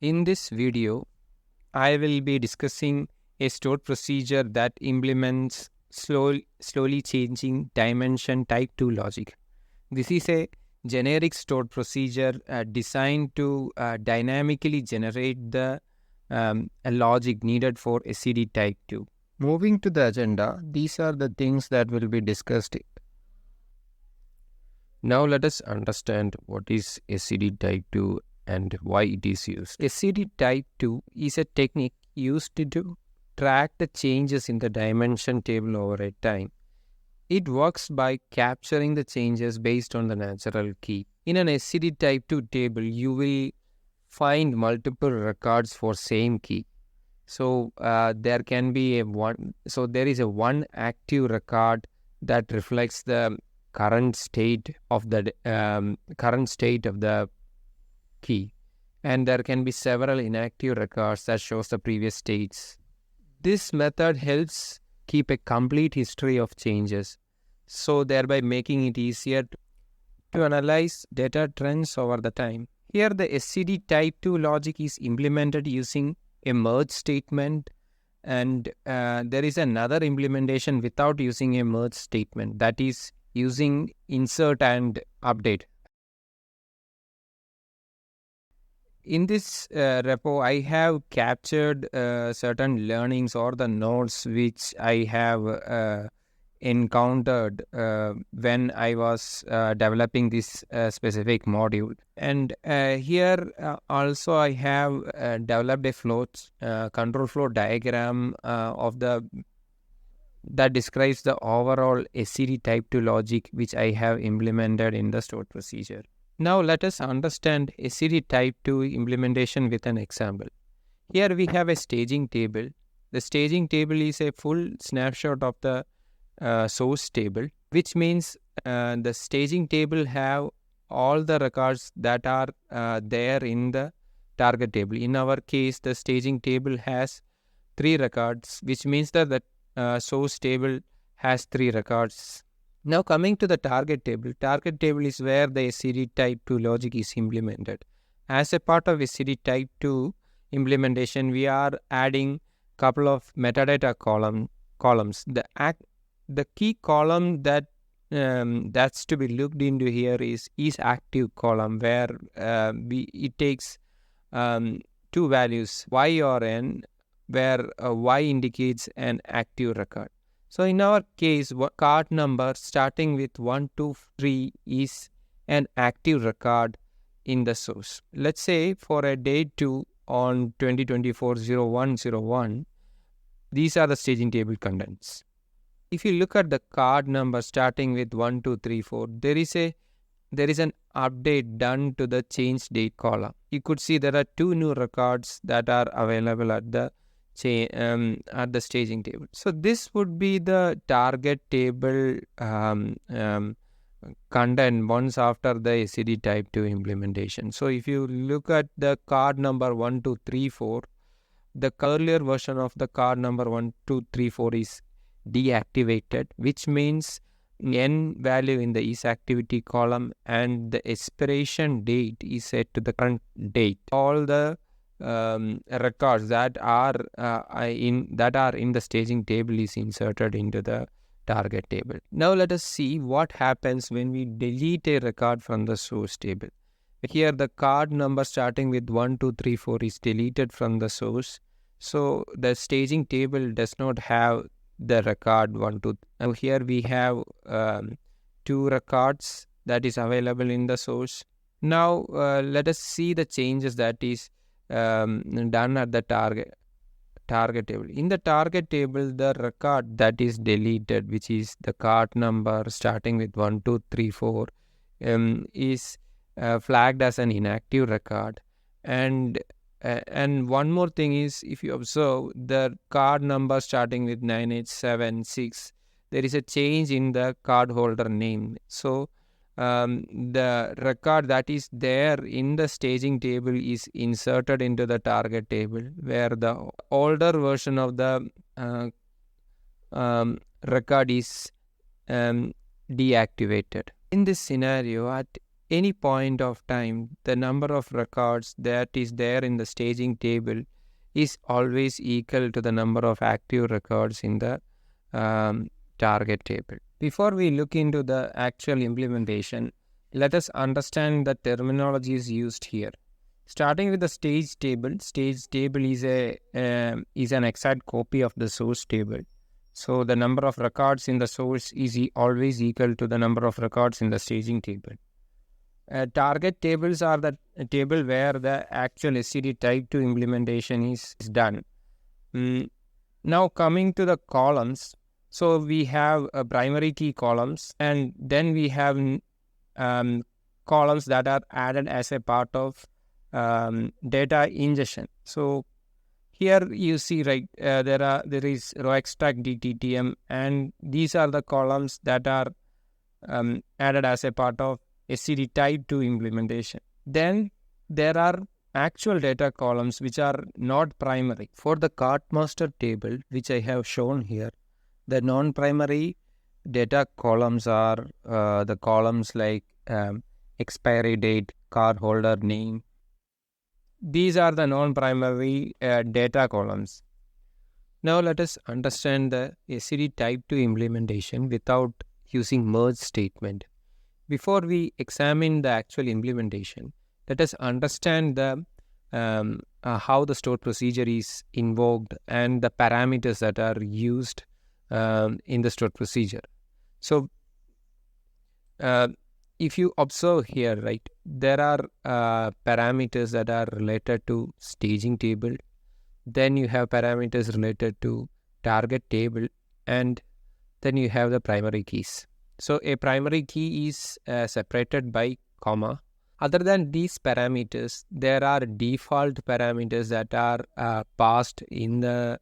In this video, I will be discussing a stored procedure that implements slowly changing dimension type 2 logic. This is a generic stored procedure designed to dynamically generate the logic needed for SCD type 2. Moving to the agenda, these are the things that will be discussed. Now let us understand what is SCD type 2 and why it is used. SCD type 2 is a technique used to track the changes in the dimension table over a time. It works by capturing the changes based on the natural key. In an SCD type 2 table, you will find multiple records for same key. So there can be there is a one active record that reflects the current state of the key, and there can be several inactive records that shows the previous states. This method helps keep a complete history of changes, so thereby making it easier to analyze data trends over the time. Here the SCD type 2 logic is implemented using a merge statement, and there is another implementation without using a merge statement, that is using insert and update. In this repo, I have captured certain learnings or the notes which I have encountered when I was developing this specific module. And here also I have developed a control flow diagram that describes the overall SCD type 2 logic which I have implemented in the stored procedure. Now let us understand SCD type 2 implementation with an example. Here we have a staging table. The staging table is a full snapshot of the source table, which means the staging table have all the records that are there in the target table. In our case, the staging table has 3 records, which means that the source table has 3 records. Now coming to the target table is where the SCD type 2 logic is implemented. As a part of SCD type 2 implementation, we are adding couple of metadata columns. The key column that's to be looked into here is active column, where it takes 2 values, y or n, where y indicates an active record. So in our case, card number starting with 1, 2, 3 is an active record in the source. Let's say for a day 2 on 2024-01-01, these are the staging table contents. If you look at the card number starting with 1, 2, 3, 4, there is an update done to the change date column. You could see there are 2 new records that are available at the staging table. So this would be the target table content once after the SCD type 2 implementation. So if you look at the card number 1, 2, 3, 4, the earlier version of the card number 1, 2, 3, 4 is deactivated, which means n value in the is-activity column and the expiration date is set to the current date. All the records that are in the staging table is inserted into the target table. Now let us see what happens when we delete a record from the source table. Here the card number starting with 1, 2, 3, 4 is deleted from the source. So the staging table does not have the record 1, 2. Now here we have 2 records that is available in the source. Now let us see the changes that is done at the target table. In the target table, the record that is deleted, which is the card number starting with 1, 2, 3, 4, is flagged as an inactive record. And one more thing is, if you observe the card number starting with 9876, there is a change in the cardholder name. So the record that is there in the staging table is inserted into the target table, where the older version of the record is deactivated. In this scenario, at any point of time, the number of records that is there in the staging table is always equal to the number of active records in the target table. Before we look into the actual implementation, let us understand the terminologies used here. Starting with the stage table is an exact copy of the source table. So the number of records in the source is always equal to the number of records in the staging table. Target tables are the table where the actual SCD type 2 implementation is done. Now coming to the columns, so we have primary key columns, and then we have columns that are added as a part of data ingestion. So here you see, right, there is row extract DTTM, and these are the columns that are added as a part of SCD type 2 implementation. Then there are actual data columns which are not primary. For the card master table, which I have shown here, the non-primary data columns are the columns like expiry date, card holder name. These are the non-primary data columns. Now let us understand the SCD type 2 implementation without using merge statement. Before we examine the actual implementation, let us understand the how the stored procedure is invoked and the parameters that are used in the stored procedure. So if you observe here, right, there are parameters that are related to staging table. Then you have parameters related to target table, and then you have the primary keys. So a primary key is separated by comma. Other than these parameters, there are default parameters that are passed in the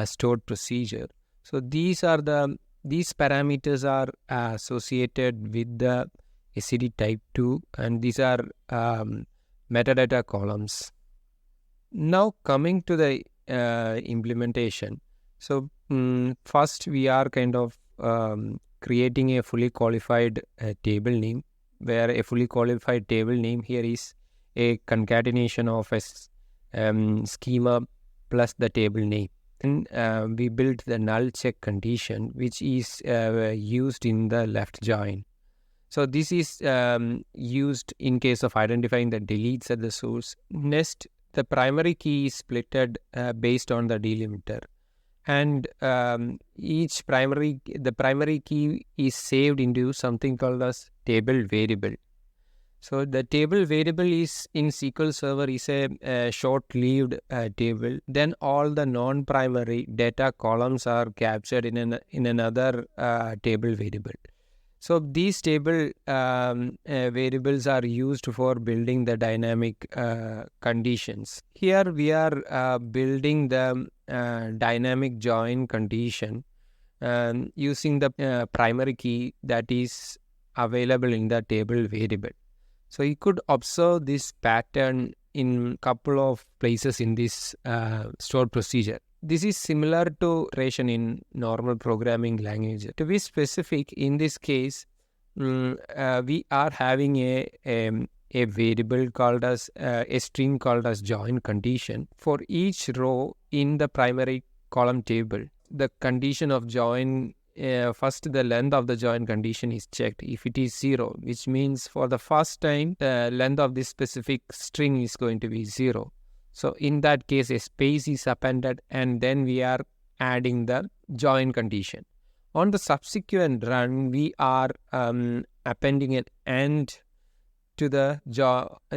stored procedure. So these parameters are associated with the SCD type 2, and these are metadata columns. Now coming to the implementation. So first we are kind of creating a fully qualified table name, where a fully qualified table name here is a concatenation of a schema plus the table name. And we built the null check condition, which is used in the left join. So this is used in case of identifying the deletes at the source. Next, the primary key is splitted based on the delimiter, and the primary key is saved into something called as table variable. So the table variable is in SQL Server is a short-lived table. Then all the non-primary data columns are captured in another table variable. So these table variables are used for building the dynamic conditions. Here we are building the dynamic join condition using the primary key that is available in the table variable. So you could observe this pattern in couple of places in this stored procedure. This is similar to iteration in normal programming language. To be specific, in this case, we are having a variable called as a string called as join condition for each row in the primary column table. The condition of join, first the length of the join condition is checked. If it is 0, which means for the first time the length of this specific string is going to be 0. So in that case, a space is appended, and then we are adding the join condition. On the subsequent run, we are appending an end to the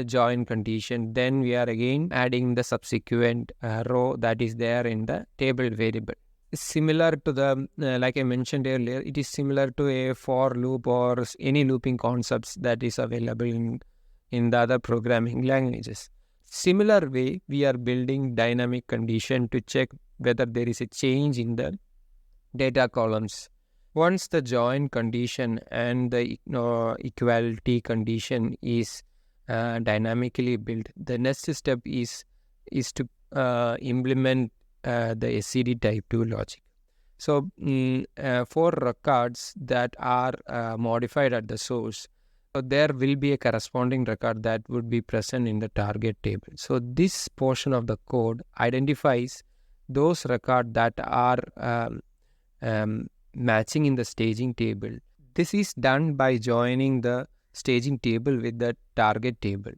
join condition. Then we are again adding the subsequent row that is there in the table variable. Similar to the, like I mentioned earlier, it is similar to a for loop or any looping concepts that is available in the other programming languages. Similar way, we are building dynamic condition to check whether there is a change in the data columns. Once the join condition and the equality condition is dynamically built, the next step is to implement the SCD type 2 logic. So for records that are modified at the source, So there will be a corresponding record that would be present in the target table. So this portion of the code identifies those records that are matching in the staging table. This is done by joining the staging table with the target table.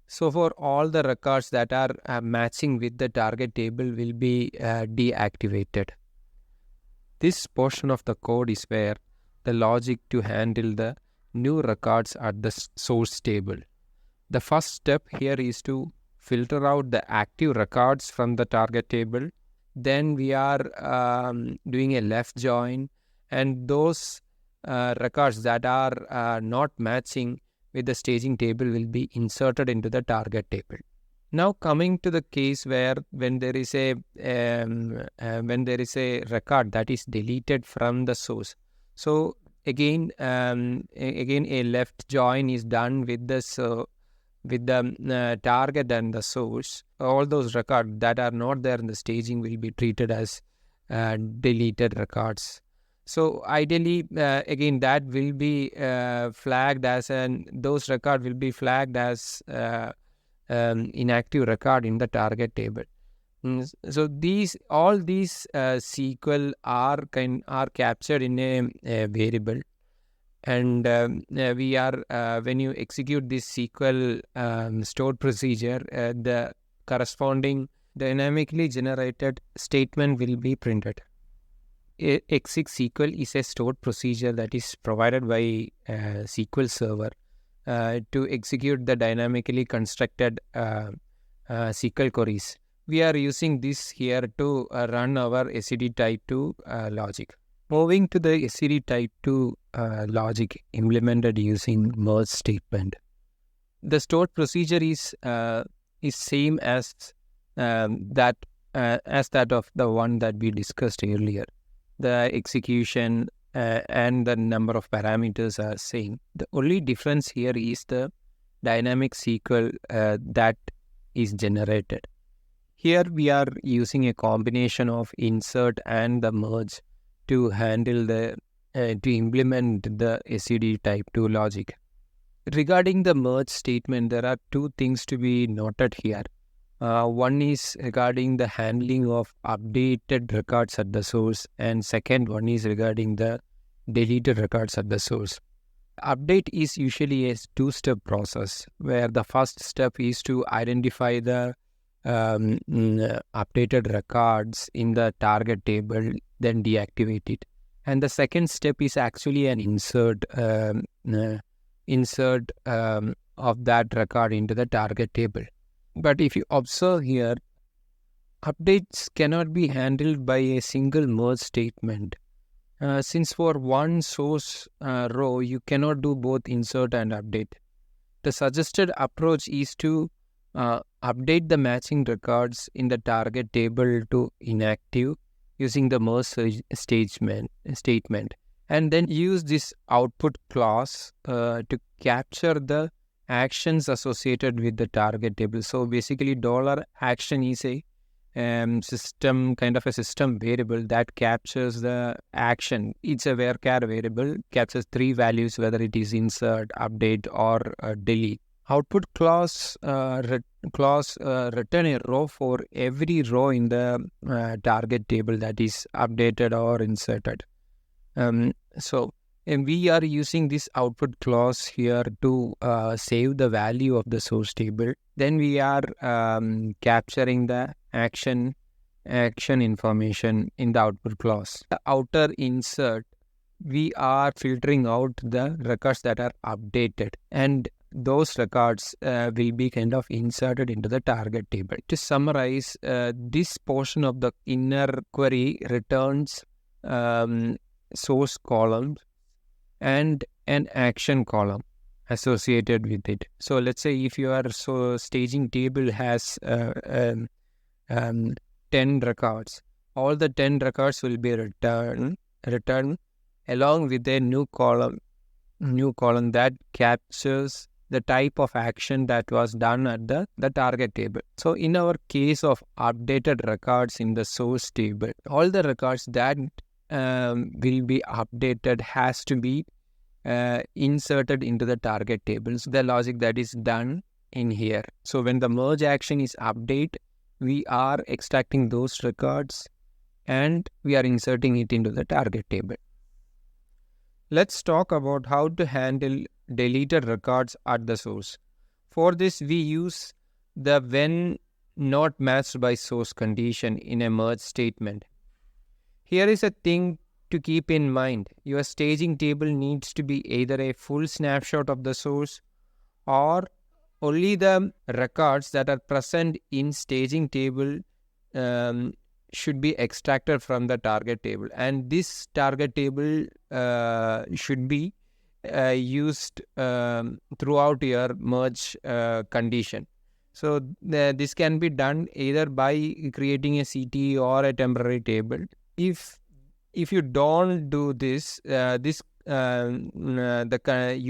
So for all the records that are matching with the target table will be deactivated. This portion of the code is where the logic to handle the new records at the source table. The first step here is to filter out the active records from the target table. Then we are doing a left join, and those records that are not matching with the staging table will be inserted into the target table. Now coming to the case where when there is a record that is deleted from the source. So again a left join is done with this with the target and the source. All those records that are not there in the staging will be treated as deleted records. So ideally, again, that will be flagged as those records will be flagged as inactive record in the target table. So all these SQL are captured in a variable, and we are when you execute this SQL stored procedure, the corresponding dynamically generated statement will be printed. Exec SQL is a stored procedure that is provided by SQL Server to execute the dynamically constructed SQL queries. We are using this here to run our SCD type 2 logic. Moving to the SCD type 2 logic implemented using merge statement. The stored procedure is same as that of the one that we discussed earlier. The execution and the number of parameters are same. The only difference here is the dynamic SQL that is generated. Here we are using a combination of insert and the merge to handle to implement the SCD type 2 logic. Regarding the merge statement, there are two things to be noted here. One is regarding the handling of updated records at the source, and second one is regarding the deleted records at the source. Update is usually a two-step process where the first step is to identify the updated records in the target table, then deactivate it. And the second step is actually an insert of that record into the target table. But if you observe here, updates cannot be handled by a single merge statement. Since for one source row, you cannot do both insert and update. The suggested approach is to update the matching records in the target table to inactive using the merge statement, and then use this output clause to capture the actions associated with the target table. So basically $action is a system variable that captures the action. It's a varchar variable, captures three values, whether it is insert, update, or delete. Output clause return a row for every row in the target table that is updated or inserted. And we are using this output clause here to save the value of the source table. Then we are capturing the action information in the output clause. The outer insert, we are filtering out the records that are updated, and those records will be inserted into the target table. To summarize, this portion of the inner query returns source column and an action column associated with it. So let's say if your staging table has 10 records, all the 10 records will be returned along with a new column that captures the type of action that was done at the target table. So in our case of updated records in the source table, all the records that will be updated has to be inserted into the target tables, the logic that is done in here. So when the merge action is update, we are extracting those records and we are inserting it into the target table. Let's talk about how to handle deleted records at the source. For this, we use the when not matched by source condition in a merge statement. Here is a thing to keep in mind. Your staging table needs to be either a full snapshot of the source or only the records that are present in staging table should be extracted from the target table, and this target table should be used throughout your merge condition. So this can be done either by creating a CT or a temporary table. If you don't do this, you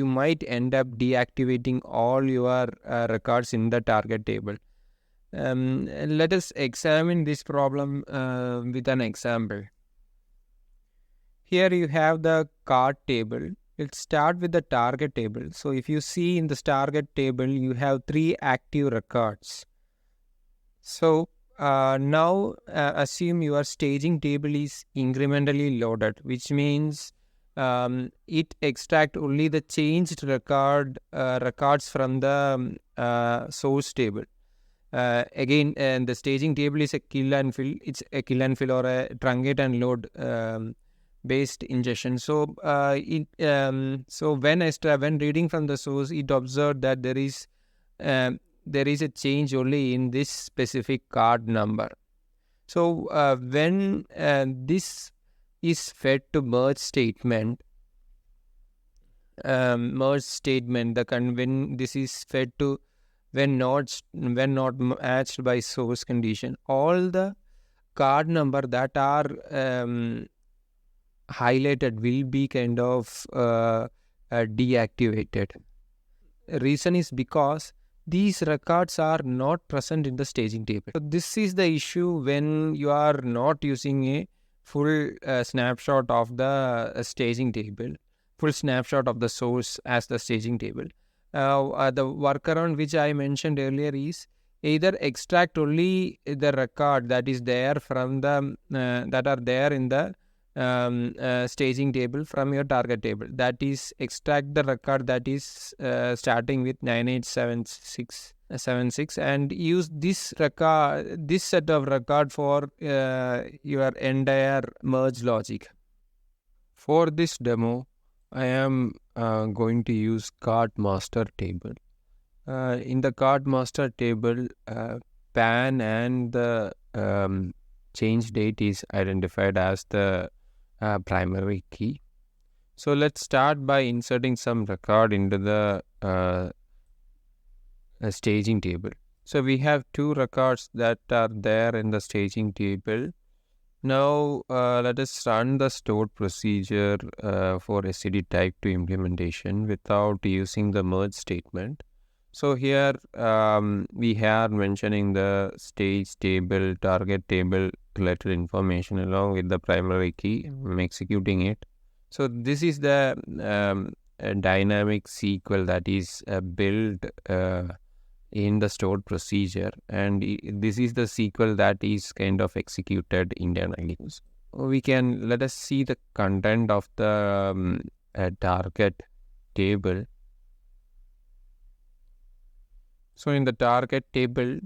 might end up deactivating all your records in the target table. Let us examine this problem with an example. Here you have the card table. Let's start with the target table. So if you see in this target table, you have 3 active records. So now assume your staging table is incrementally loaded, which means it extract only the changed records from the source table. Again, the staging table is a kill and fill. It's a kill and fill or a truncate and load based ingestion. So when reading from the source, it observed that there is a change only in this specific card number. So when this is fed to merge statement, when this is fed to when not matched by source condition, all the card number that are highlighted will be kind of deactivated. Reason is because these records are not present in the staging table. So this is the issue when you are not using a full snapshot of the staging table, full snapshot of the source as the staging table. The workaround which I mentioned earlier is either extract only the record that is there from the that are there in the staging table from your target table. That is, extract the record that is starting with 9876 and use this set of record for your entire merge logic. For this demo, I am going to use card master table. In the card master table, pan and the change date is identified as the primary key. So let's start by inserting some record into the staging table. So we have 2 records that are there in the staging table. Now let us run the stored procedure for SCD type 2 implementation without using the merge statement. So here we are mentioning the stage table, target table related information along with the primary key. I'm executing it. So this is the dynamic SQL that is built in the stored procedure, and this is the SQL that is kind of executed internally. So let us see the content of the target table. So in the target table,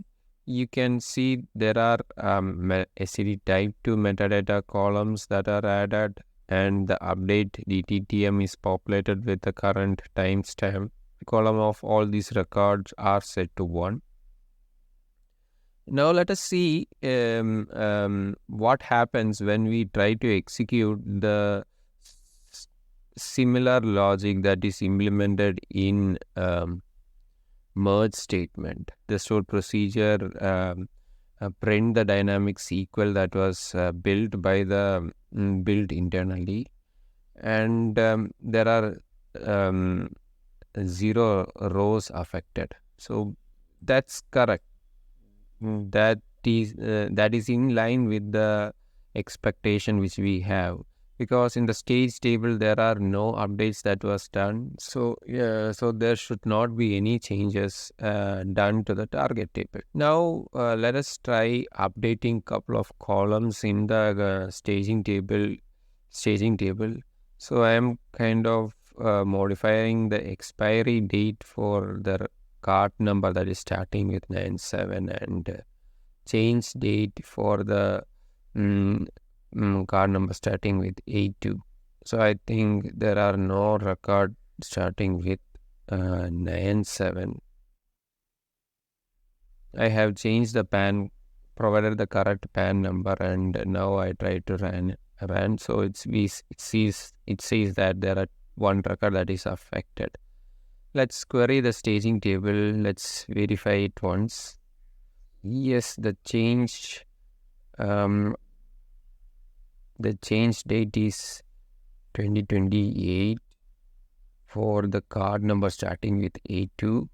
you can see there are SCD type 2 metadata columns that are added, and the update DTTM is populated with the current timestamp. The column of all these records are set to 1. Now let us see what happens when we try to execute the similar logic that is implemented in merge statement. The stored procedure print the dynamic SQL that was built internally, and there are 0 rows affected. So that's correct. That is in line with the expectation which we have. because in the stage table there are no updates that was done. So so there should not be any changes done to the target table. Now let us try updating couple of columns in the staging table. So I am kind of modifying the expiry date for the card number that is starting with 97 and change date for the card number starting with 82. So I think there are no record starting with 97. I have changed the PAN, provided the correct PAN number, and now I try to run. So it says that there are one record that is affected. Let's query the staging table. Let's verify it once. Yes, the change date is 2028 for the card number starting with 82.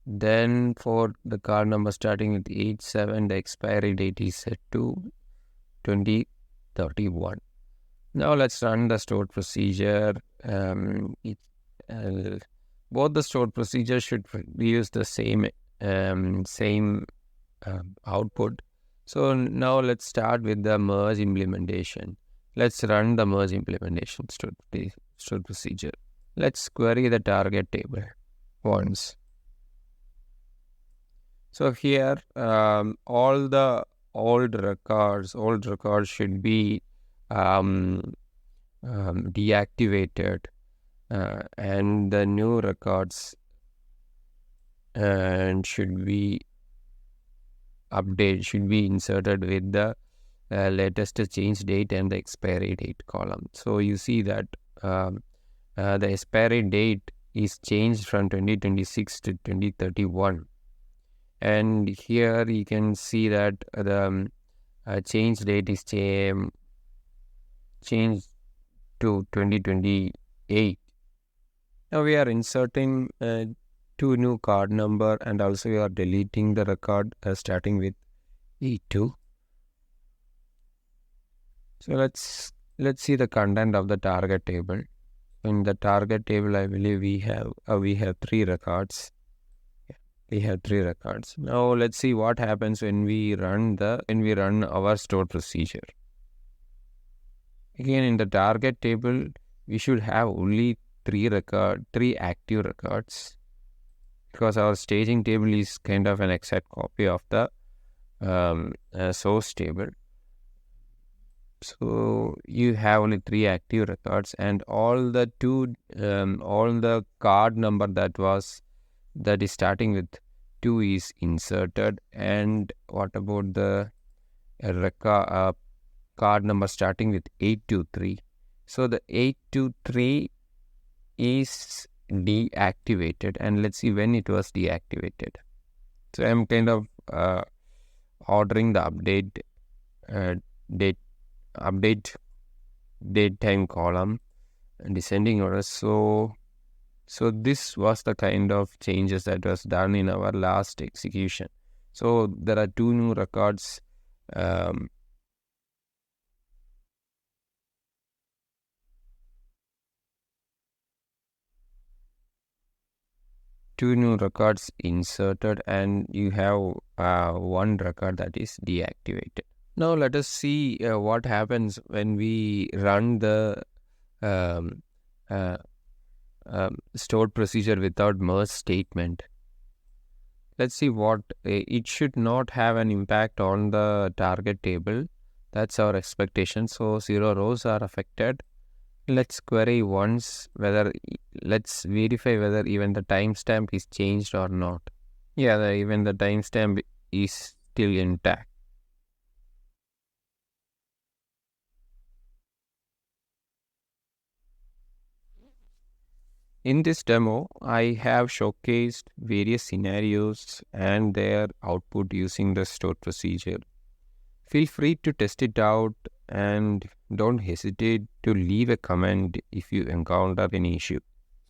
Then for the card number starting with 87, the expiry date is set to 2031. Now let's run the stored procedure. Both the stored procedures should use the same output. So now let's start with the merge implementation. Let's run the merge implementation stored procedure. Let's query the target table once. So here all the old records should be deactivated and the new records should be inserted with the latest change date and the expiry date column. So you see that the expiry date is changed from 2026 to 2031. And here you can see that the change date is changed to 2028. Now we are inserting two new card number, and also we are deleting the record starting with E2. So let's see the content of the target table. In the target table, I believe we have 3 records. We have 3 records. Now let's see what happens when we run our stored procedure. Again, in the target table, we should have only 3 active records, because our staging table is kind of an exact copy of the source table. So you have only 3 active records, and all the card number that is starting with 2 is inserted. And what about the card number starting with 823? So the 823 is deactivated, and let's see when it was deactivated. So I'm kind of ordering the update date time column and descending order. So this was the kind of changes that was done in our last execution. So there are 2 new records. Two new records inserted, and you have 1 record that is deactivated. Now let us see what happens when we run the stored procedure without merge statement. Let's see what it should not have an impact on the target table. That's our expectation. So 0 rows are affected. Let's query once let's verify whether even the timestamp is changed or not. Yeah, even the timestamp is still intact. In this demo, I have showcased various scenarios and their output using the stored procedure. Feel free to test it out, and don't hesitate to leave a comment if you encounter any issue.